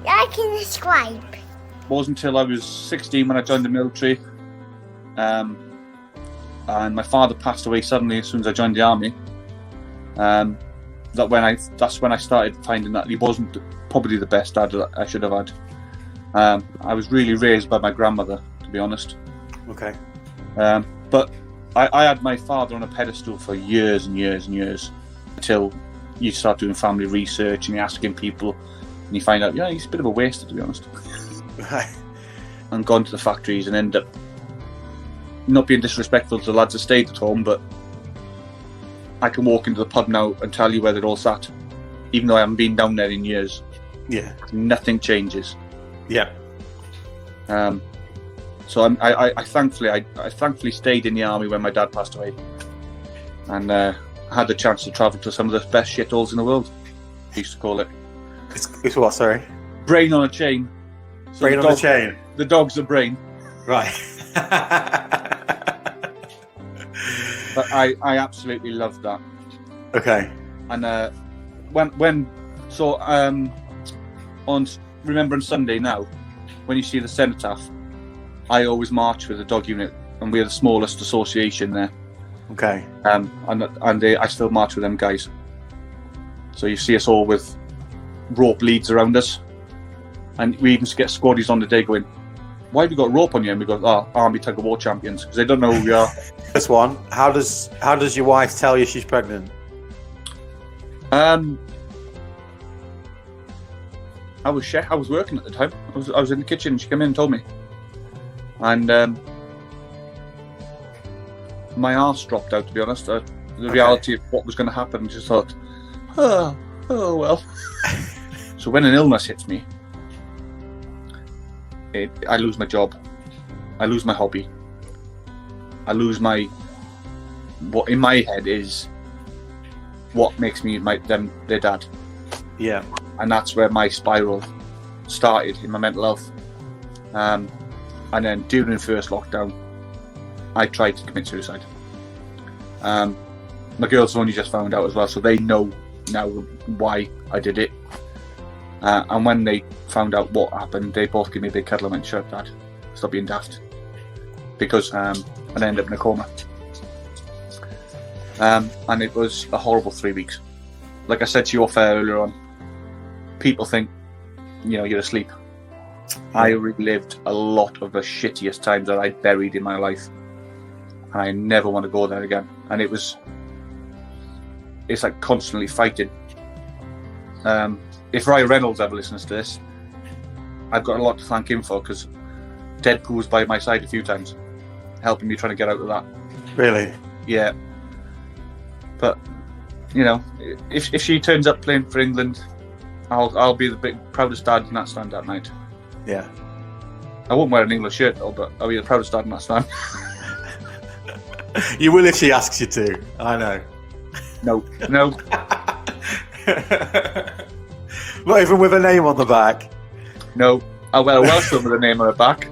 I can describe. It wasn't until I was 16 when I joined the military. And my father passed away suddenly as soon as I joined the army. That's when I started finding that he wasn't probably the best dad that I should have had. I was really raised by my grandmother, to be honest. Okay. But I had my father on a pedestal for years and years and years, until you start doing family research and you're asking people, and you find out, yeah, he's a bit of a waster, to be honest. Right. And gone to the factories and end up not being disrespectful to the lads that stayed at home, but I can walk into the pub now and tell you where they're all sat, even though I haven't been down there in years. Yeah. Nothing changes. Yeah. So I thankfully stayed in the army when my dad passed away, and had the chance to travel to some of the best shitholes in the world. I used to call it. It's what? Sorry. Brain on a chain. So Brain on a chain. The dog's the brain. Right. But I absolutely loved that. Okay. And on Remembrance Sunday now, when you see the cenotaph, I always march with the dog unit, and we're the smallest association there. Okay. I still march with them guys. So you see us all with rope leads around us, and we even get squaddies on the day going, "Why have you got rope on you?" And we go, "Oh, Army Tug of War champions," because they don't know who we are. This one. How does your wife tell you she's pregnant? I was working at the time. I was in the kitchen. She came in and told me, and my arse dropped out. To be honest, the reality of what was going to happen, just thought, oh well. So when an illness hits me, I lose my job, I lose my hobby, I lose what in my head is what makes me their dad. Yeah. And that's where my spiral started in my mental health. And then during the first lockdown, I tried to commit suicide. My girls only just found out as well, so they know now why I did it. And when they found out what happened, they both gave me a big cuddle and went, "Shut up, Dad, stop being daft." Because I ended up in a coma. And it was a horrible 3 weeks. Like I said to you off air earlier on, people think, you're asleep. I relived a lot of the shittiest times that I buried in my life, and I never want to go there again. And it's like constantly fighting. If Ryan Reynolds ever listens to this, I've got a lot to thank him for, because Deadpool's by my side a few times, helping me trying to get out of that. Really? Yeah. But if she turns up playing for England, I'll be the proudest dad in that stand that night. Yeah. I won't wear an English shirt though, but I'll be the proudest dad in that stand. You will if she asks you to. I know. No. Not even with a name on the back. No. I'll wear a Welsh one with a name on the back.